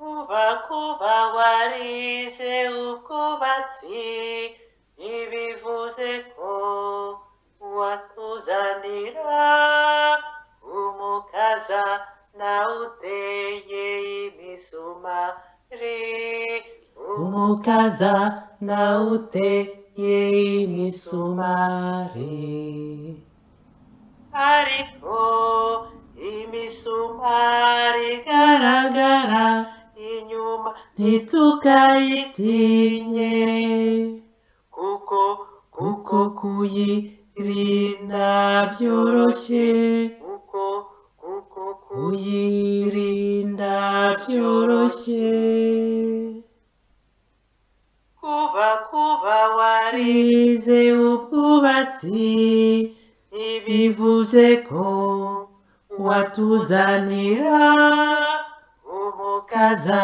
kuba warize ubwubatsi ntibivuze ko watuzanira umukaza nawe uteye imisumari, umukaza nawe uteye imisumari. Ariko imisumari igaragara inyuma ntitukayitinye, kuko kuyirinda byoroshye, kuko kuyirinda byoroshye. Kuba warize ubwubatsi ntibivuze ko watuzanira umukaza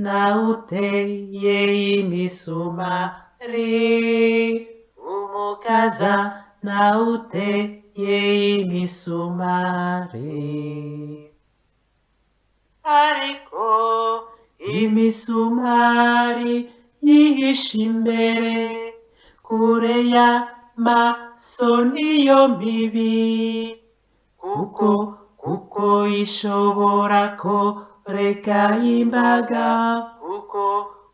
nawe uteye imisumari, umukaza nawe uteye imisumari. Ariko imisumari yihishe imbere kure y'amaso niyo mibi, kuko ishobora koreka imbaga,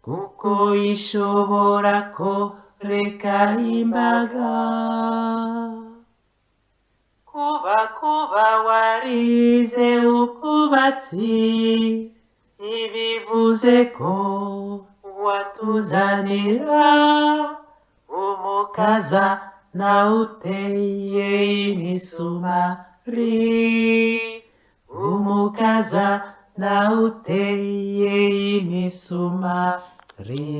kuko ishobora koreka imbaga. Kuba warize ubwubatsi ntibivuze ko watuzanira umukaza nawe uteye imisumari, umukaza nawe uteye imisumari.